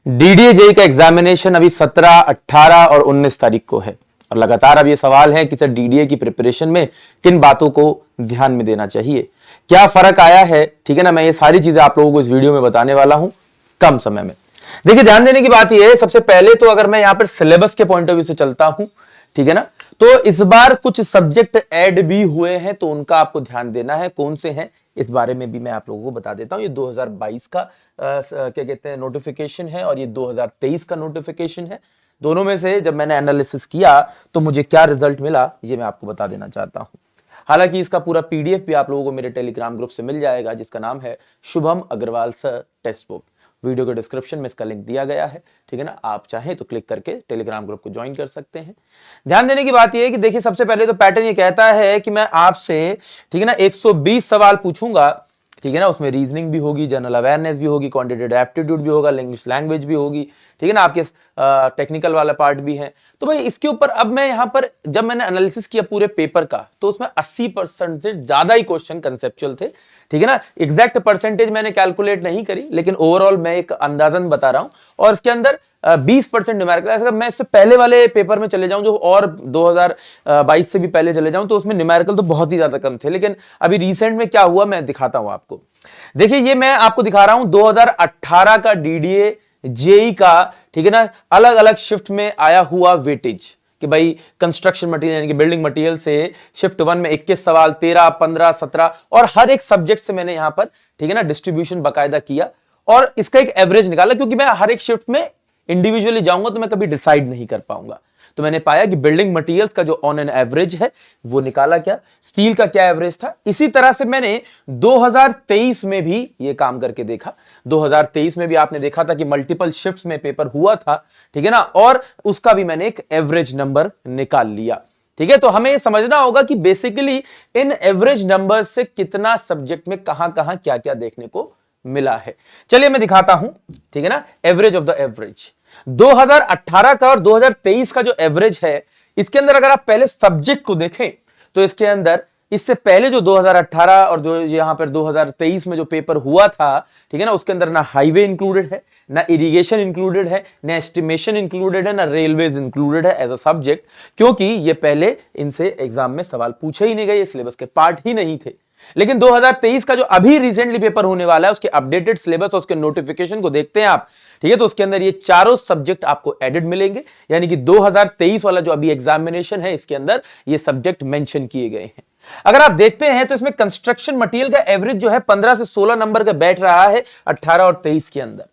DDA JEE का examination अभी 17, 18 और 19 तारीख को है और लगातार अब ये सवाल है कि सर डीडीए की प्रिपरेशन में किन बातों को ध्यान में देना चाहिए, क्या फर्क आया है। ठीक है ना, मैं ये सारी चीजें आप लोगों को इस वीडियो में बताने वाला हूं कम समय में। देखिए, ध्यान देने की बात यह है, सबसे पहले तो अगर मैं यहां पर सिलेबस के पॉइंट ऑफ व्यू से चलता हूं, ठीक है ना, तो इस बार कुछ सब्जेक्ट ऐड भी हुए हैं तो उनका आपको ध्यान देना है। कौन से हैं इस बारे में भी मैं आप लोगों को बता देता हूं। ये 2022 का क्या कहते हैं नोटिफिकेशन है और ये 2023 का नोटिफिकेशन है। दोनों में से जब मैंने एनालिसिस किया तो मुझे क्या रिजल्ट मिला ये मैं आपको बता देना चाहता हूं। हालांकि इसका पूरा पीडीएफ भी आप लोगों को मेरे टेलीग्राम ग्रुप से मिल जाएगा, जिसका नाम है Shubham Agarwal sir textbook. Video के डिस्क्रिप्शन में इसका लिंक दिया गया है, ठीक है ना, आप चाहें तो क्लिक करके टेलीग्राम ग्रुप को ज्वाइन कर सकते हैं। ध्यान देने की बात यह है कि देखिए, सबसे पहले तो पैटर्न ये कहता है कि मैं आपसे, ठीक है ना, 120 सवाल पूछूंगा, ठीक है ना, उसमें रीजनिंग भी होगी, जनरल अवेयरनेस भी होगी, क्वांटिटेटिव एप्टीट्यूड भी होगा, लैंग्वेज भी होगी, ठीक है ना, आपके टेक्निकल वाला पार्ट भी है। तो भाई इसके ऊपर अब मैं यहां पर जब मैंने एनालिसिस किया पूरे पेपर का तो उसमें 80% से ज्यादा ही क्वेश्चन कंसेप्चुअल थे, ठीक है ना। एग्जैक्ट परसेंटेज मैंने कैलकुलेट नहीं करी, लेकिन ओवरऑल मैं एक अंदाजन बता रहा हूं। और इसके अंदर 20% न्यूमेरिकल। अगर मैं इससे पहले वाले पेपर में चले जाऊं जो और 2022 से भी पहले चले जाऊं तो उसमें न्यूमेरिकल तो बहुत ही ज्यादा कम थे। लेकिन अभी रिसेंट में क्या हुआ मैं दिखाता हूं आपको। देखिए, ये मैं आपको दिखा रहा हूं 2018 का डीडीए जेई का, ठीक है ना, अलग अलग शिफ्ट में आया हुआ वेटेज कि भाई कंस्ट्रक्शन मटेरियल यानी कि बिल्डिंग मटेरियल से शिफ्ट 1 में 21 सवाल, 13, 15, 17 और हर एक सब्जेक्ट से मैंने यहां पर, ठीक है ना, डिस्ट्रीब्यूशन बाकायदा किया और इसका एक एवरेज निकाला, क्योंकि मैं हर एक शिफ्ट में इंडिविजुअली जाऊंगा तो मैं कभी डिसाइड नहीं कर पाऊंगा। तो मैंने पाया कि बिल्डिंग मटेरियल्स का जो ऑन एन एवरेज है वो निकाला, क्या स्टील का क्या एवरेज था। इसी तरह से मैंने 2023 में भी ये काम करके देखा। 2023 में भी आपने देखा था कि मल्टीपल शिफ्ट्स में पेपर हुआ था, ठीक है ना, और उसका भी मैंने एक एवरेज नंबर निकाल लिया। ठीक है, तो हमें समझना होगा कि बेसिकली इन एवरेज नंबर्स से कितना सब्जेक्ट में कहां कहां क्या क्या देखने को मिला है। चलिए मैं दिखाता हूं, ठीक है ना, एवरेज ऑफ द एवरेज 2018 का और 2023 का जो एवरेज है, इसके अंदर अगर आप पहले सब्जेक्ट को देखें तो इसके अंदर इससे पहले जो 2018 और जो यहां पर 2023 में जो पेपर हुआ था, ठीक है ना, उसके अंदर ना हाईवे इंक्लूडेड है, ना इरिगेशन इंक्लूडेड है, ना एस्टिमेशन इंक्लूडेड है, ना रेलवेज इंक्लूडेड है एज अ सब्जेक्ट, क्योंकि ये पहले इनसे एग्जाम में सवाल पूछे ही नहीं गए, सिलेबस के पार्ट ही नहीं थे। लेकिन 2023 का जो अभी रिसेंटली पेपर होने वाला है उसके अपडेटेड सिलेबस और उसके नोटिफिकेशन को देखते हैं आप, ठीक है, तो उसके अंदर ये चारों सब्जेक्ट आपको एडेड मिलेंगे, यानी कि 2023 वाला जो अभी एग्जामिनेशन है इसके अंदर ये सब्जेक्ट मेंशन किए गए हैं। अगर आप देखते हैं तो इसमें कंस्ट्रक्शन मटेरियल का एवरेज जो है 15 से 16 नंबर का बैठ रहा है 18 और 23 के अंदर।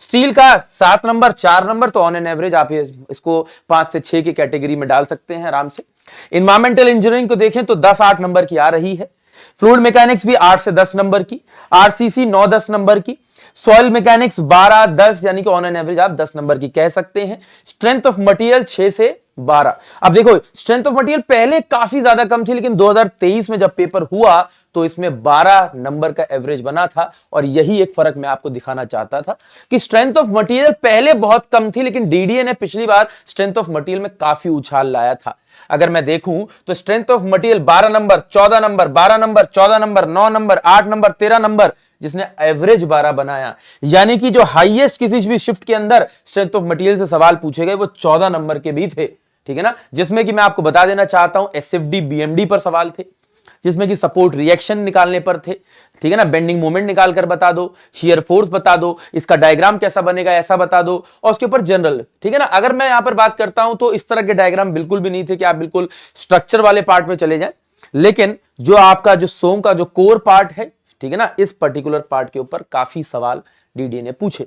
स्टील का 7 नंबर, 4 नंबर, तो ऑन एन एवरेज आप इसको 5 से 6 की कैटेगरी में डाल सकते हैं आराम से। इन्वायरमेंटल इंजीनियरिंग को देखें तो 10-8 नंबर की आ रही है। फ्लूइड मैकेनिक्स भी 8 से 10 नंबर की, आरसीसी 9-10 नंबर की, सॉइल मैकेनिक्स 12-10, यानी कि ऑन एन एवरेज आप 10 नंबर की कह सकते हैं। स्ट्रेंथ ऑफ मटेरियल 6 से 12। अब देखो, स्ट्रेंथ ऑफ मटेरियल पहले काफी ज्यादा कम थी, लेकिन 2023 में जब पेपर हुआ तो इसमें 12 नंबर का एवरेज बना था। और यही एक फर्क मैं आपको दिखाना चाहता था कि स्ट्रेंथ ऑफ मटेरियल पहले बहुत कम थी, लेकिन डीडीए ने पिछली बार स्ट्रेंथ ऑफ मटेरियल में काफी उछाल लाया था। अगर मैं देखूं तो strength of material 12 number, 14 number, 12 number, 14 number, 9 number, 8 number, 13 number, जिसने एवरेज 12 बनाया, यानी कि जो हाईएस्ट किसी भी शिफ्ट के अंदर स्ट्रेंथ ऑफ मटेरियल से सवाल पूछे गए वो 14 नंबर के भी थे, ठीक है ना, जिसमें कि मैं आपको बता देना चाहता हूं एसएफडी बीएमडी पर सवाल थे, जिसमें कि सपोर्ट रिएक्शन निकालने पर थे, ठीक है ना, बेंडिंग मोमेंट निकाल कर बता दो, शियर फोर्स बता दो, इसका डायग्राम कैसा बनेगा ऐसा बता दो, और उसके ऊपर जनरल, ठीक है ना। अगर मैं यहां पर बात करता हूं तो इस तरह के डायग्राम बिल्कुल भी नहीं थे कि आप बिल्कुल स्ट्रक्चर वाले पार्ट में चले जाएं, लेकिन जो आपका जो सोम का जो कोर पार्ट है, ठीक है ना, इस पर्टिकुलर पार्ट के ऊपर काफी सवाल डीडीए ने पूछे,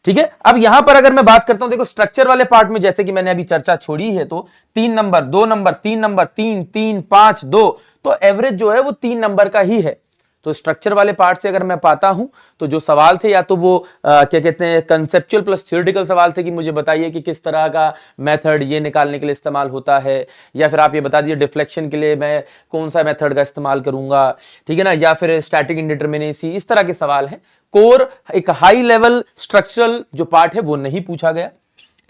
ठीक है। अब यहां पर अगर मैं बात करता हूं, देखो स्ट्रक्चर वाले पार्ट में जैसे कि मैंने अभी चर्चा छोड़ी है, तो 3 नंबर, 2 नंबर, 3 नंबर, 3, 3, 5, 2, तो एवरेज जो है वो 3 नंबर का ही है। तो स्ट्रक्चर वाले पार्ट से अगर मैं पाता हूं तो जो सवाल थे या तो वो क्या कहते हैं कंसेप्चुअल प्लस थ्योरेटिकल सवाल थे कि मुझे बताइए कि किस तरह का मेथड ये निकालने के लिए इस्तेमाल होता है, या फिर आप ये बता दीजिए डिफ्लेक्शन के लिए मैं कौन सा मेथड का इस्तेमाल करूंगा, ठीक है ना, या फिर स्टैटिक इंडिटरमिनेसी, इस तरह के सवाल हैं। कोर एक हाई लेवल स्ट्रक्चरल जो पार्ट है वो नहीं पूछा गया,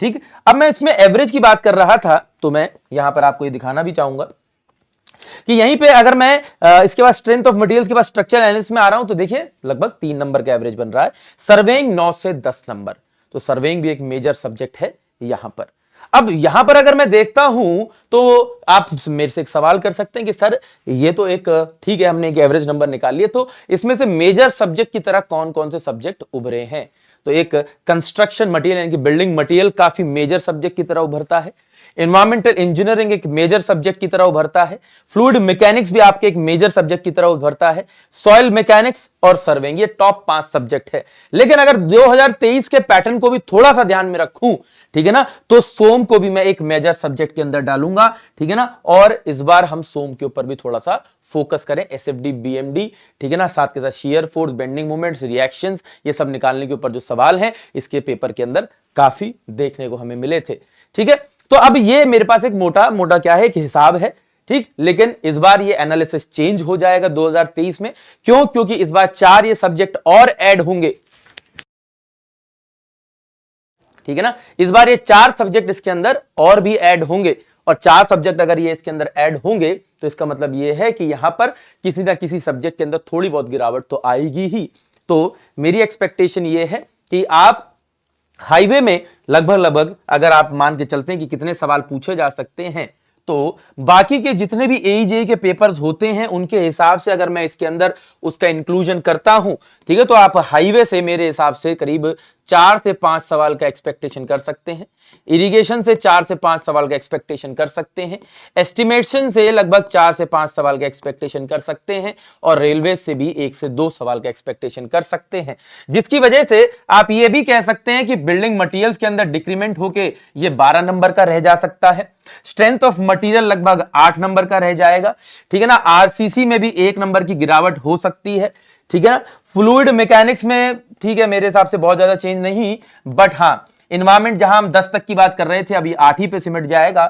ठीक। अब मैं इसमें एवरेज की बात कर रहा था तो मैं यहां पर आपको ये दिखाना भी चाहूंगा कि यहीं पे अगर मैं इसके बाद स्ट्रेंथ ऑफ मटेरियल्स के बाद स्ट्रक्चर एनालिसिस में आ रहा हूं तो देखिए लगभग 3 नंबर का एवरेज बन रहा है। सर्वेइंग 9 से 10 नंबर, तो सर्वेइंग भी एक मेजर सब्जेक्ट है यहां पर। अब यहां पर अगर मैं देखता हूं तो आप मेरे से एक सवाल कर सकते हैं कि सर ये तो एक ठीक है, हमने एक एवरेज नंबर निकाल लिया, तो इसमें से मेजर सब्जेक्ट की तरह कौन कौन से सब्जेक्ट उभरे हैं? तो एक कंस्ट्रक्शन मटेरियल यानी कि बिल्डिंग मटेरियल काफी मेजर सब्जेक्ट की तरह उभरता है। एनवायरमेंटल इंजीनियरिंग एक मेजर सब्जेक्ट की तरह उभरता है। फ्लूइड मैकेनिक्स भी आपके एक मेजर सब्जेक्ट की तरह उभरता है। सॉइल मैकेनिक्स और सर्वेइंग, ये टॉप 5 सब्जेक्ट है। लेकिन अगर 2023 के पैटर्न को भी थोड़ा सा ध्यान में रखूं, ठीक है ना, तो सोम को भी मैं एक मेजर सब्जेक्ट के अंदर डालूंगा, ठीक है ना, और इस बार हम सोम के ऊपर भी थोड़ा सा फोकस करें, एसएफडी बीएमडी, ठीक है ना, साथ के साथ shear force, bending moments, reactions, ये सब निकालने के ऊपर जो सवाल हैं इसके पेपर के अंदर काफी देखने को हमें मिले थे। ठीक है, तो अब ये मेरे पास एक मोटा मोटा क्या है कि हिसाब है, ठीक, लेकिन इस बार ये एनालिसिस चेंज हो जाएगा 2023 में। क्यों? क्योंकि इस बार 4 ये सब्जेक्ट और ऐड होंगे, ठीक है ना, इस बार ये 4 सब्जेक्ट इसके अंदर और भी ऐड होंगे, और 4 सब्जेक्ट अगर ये इसके अंदर ऐड होंगे तो इसका मतलब ये है कि यहां पर किसी ना किसी सब्जेक्ट के अंदर थोड़ी बहुत गिरावट तो आएगी ही। तो मेरी एक्सपेक्टेशन ये है कि आप हाईवे में लगभग अगर आप मान के चलते हैं कि कितने सवाल पूछे जा सकते हैं, तो बाकी के जितने भी एईजे के पेपर्स होते हैं उनके हिसाब से अगर मैं इसके अंदर उसका इंक्लूजन करता हूं, ठीक है, तो आप हाईवे से मेरे हिसाब से करीब 4 से 5 सवाल का एक्सपेक्टेशन कर सकते हैं। इरिगेशन से 4 से 5 सवाल का एक्सपेक्टेशन कर सकते हैं। एस्टिमेशन से लगभग 4 से 5 सवाल का एक्सपेक्टेशन कर सकते हैं, और रेलवे से भी 1 से 2 सवाल का एक्सपेक्टेशन कर सकते हैं, जिसकी वजह से आप ये भी कह सकते हैं कि बिल्डिंग मटेरियल्स के अंदर डिक्रीमेंट होके ये 12 नंबर का रह जा सकता है। स्ट्रेंथ ऑफ मटेरियल लगभग 8 नंबर का रह जाएगा, ठीक है ना। आरसीसी में भी 1 नंबर की गिरावट हो सकती है, ठीक है ना। फ्लूइड मैकेनिक्स में ठीक है, मेरे हिसाब से बहुत ज्यादा चेंज नहीं, बट हां, एनवायरमेंट जहां हम 10 तक की बात कर रहे थे अभी 8 ही पे सिमट जाएगा,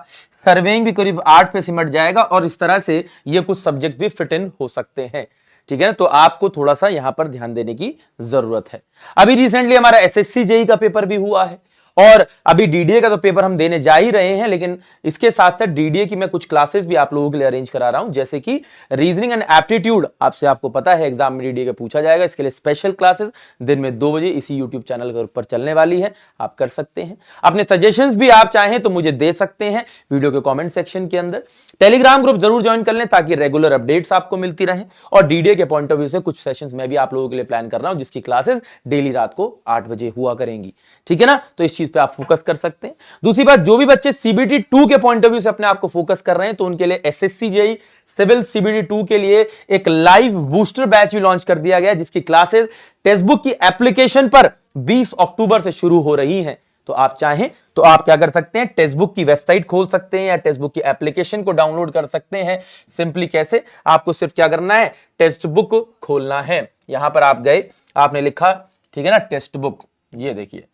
सर्वेइंग भी करीब 8 पे सिमट जाएगा, और इस तरह से ये कुछ सब्जेक्ट भी फिट इन हो सकते हैं, ठीक है ना। तो आपको थोड़ा सा यहां पर ध्यान देने की जरूरत है। अभी रिसेंटली हमारा एसएससी जेई का पेपर भी हुआ है, और अभी डीडीए का तो पेपर हम देने जा ही रहे हैं, लेकिन इसके साथ साथ डीडीए की मैं कुछ क्लासेस भी आप लोगों के लिए अरेंज करा रहा हूं, जैसे कि रीजनिंग एंड एप्टीट्यूड। आपको पता है एग्जाम में डीडीए का पूछा जाएगा, इसके लिए स्पेशल क्लासेस दिन में 2 बजे इसी यूट्यूब चैनल के ऊपर चलने वाली है, आप कर सकते हैं। अपने सजेशंस भी आप चाहें तो मुझे दे सकते हैं वीडियो के कॉमेंट सेक्शन के अंदर। टेलीग्राम ग्रुप जरूर ज्वाइन कर लें ताकि रेगुलर अपडेट्स आपको मिलती रहें, और डीडीए के पॉइंट ऑफ व्यू से कुछ सेशंस मैं भी आप लोगों के लिए प्लान कर रहा हूं, जिसकी क्लासेस डेली रात को 8 बजे हुआ करेंगी, ठीक है ना। तो इस चीज पे आप फोकस कर सकते हैं। दूसरी बात, जो भी बच्चे सीबीटी 2 के पॉइंट ऑफ व्यू से अपने आप को फोकस कर रहे हैं, तो उनके लिए एसएससी जेईई सिविल सीबीटी 2 के लिए एक लाइव बूस्टर बैच भी लॉन्च कर दिया गया, जिसकी क्लासेस टेक्स्ट बुक की एप्लीकेशन पर 20 अक्टूबर से शुरू हो रही हैं। तो आप चाहें तो आप क्या कर सकते हैं, टेक्स्ट बुक की वेबसाइट खोल सकते हैं या टेक्स्ट बुक की एप्लीकेशन को डाउनलोड कर सकते हैं। सिंपली कैसे, आपको सिर्फ क्या करना है, टेक्स्ट बुक खोलना है। यहां पर आप गए, आपने लिखा, ठीक है ना, टेक्स्ट बुक, ये देखिए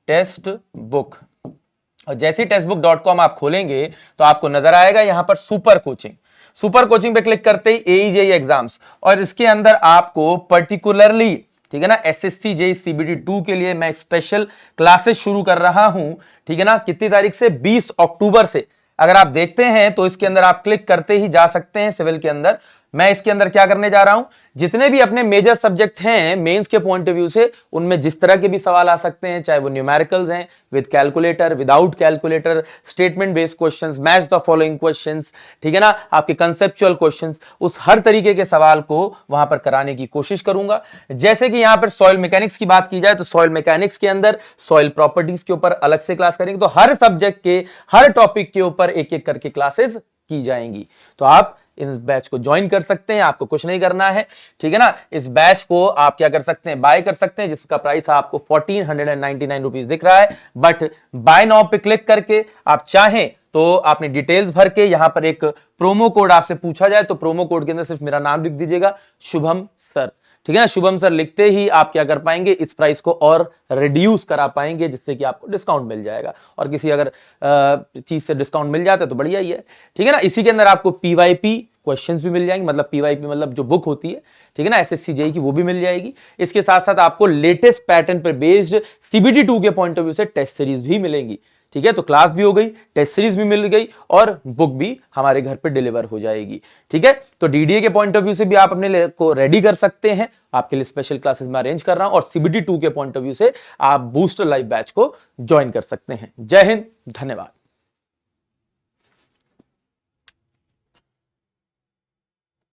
टेक्स्ट बुक, और जैसे textbook.com आप खोलेंगे तो आपको नजर आएगा यहां पर सुपर कोचिंग पे क्लिक करते ही एईजेई एग्जाम्स, और इसके अंदर आपको पर्टिकुलरली, ठीक है ना, एसएससी जेईई सीबीटी 2 के लिए मैं स्पेशल क्लासेस शुरू कर रहा हूं, ठीक है ना। कितनी तारीख से? 20 अक्टूबर से। अगर आप देखते हैं तो इसके अंदर आप क्लिक करते ही जा सकते हैं सिविल के अंदर। मैं इसके अंदर क्या करने जा रहा हूं, जितने भी अपने मेजर सब्जेक्ट हैं मेंस के पॉइंट ऑफ व्यू से, उनमें जिस तरह के भी सवाल आ सकते हैं, चाहे वो न्यूमेरिकल्स हैं, with calculator, without calculator, statement based questions, match the following questions, ठीक है ना, आपके कंसेप्चुअल क्वेश्चंस, उस हर तरीके के सवाल को वहां पर कराने की कोशिश करूंगा। जैसे कि यहां पर सॉइल मैकेनिक्स की बात की जाए तो सॉइल मैकेनिक्स के अंदर सॉइल प्रॉपर्टीज के ऊपर अलग से क्लास करेंगे, तो हर सब्जेक्ट के हर टॉपिक के ऊपर एक एक करके क्लासेस की जाएंगी। तो आप इस बैच को ज्वाइन कर सकते हैं, आपको कुछ नहीं करना है, ठीक है ना। इस बैच को आप क्या कर सकते हैं, बाय कर सकते हैं, जिसका प्राइस आपको 1499 रुपीज दिख रहा है, बट बाय नाउ पे क्लिक करके आप चाहें तो आपने डिटेल्स भर के यहां पर एक प्रोमो कोड आपसे पूछा जाए तो प्रोमो कोड के अंदर सिर्फ मेरा नाम लिख दीजिएगा, शुभम सर, ठीक है ना। शुभम सर लिखते ही आप क्या कर पाएंगे, इस प्राइस को और रिड्यूस करा पाएंगे, जिससे कि आपको डिस्काउंट मिल जाएगा, और किसी अगर चीज से डिस्काउंट मिल जाता है तो बढ़िया ही है, ठीक है ना। इसी के अंदर आपको पीवाईपी क्वेश्चंस भी मिल जाएंगे, मतलब पीवाईपी मतलब जो बुक होती है, ठीक है ना, एसएससी जेईई की, वो भी मिल जाएगी। इसके साथ साथ आपको लेटेस्ट पैटर्न पर बेस्ड सीबीटी 2 के पॉइंट ऑफ व्यू से टेस्ट सीरीज भी मिलेंगी, ठीक है, तो क्लास भी हो गई, टेस्ट सीरीज भी मिल गई और बुक भी हमारे घर पे डिलीवर हो जाएगी। ठीक है, तो डीडीए के पॉइंट ऑफ व्यू से भी आप अपने को रेडी कर सकते हैं, आपके लिए स्पेशल क्लासेस में अरेंज कर रहा हूं, और सीबीटी 2 के पॉइंट ऑफ व्यू से आप बूस्टर लाइव बैच को ज्वाइन कर सकते हैं। जय हिंद, धन्यवाद।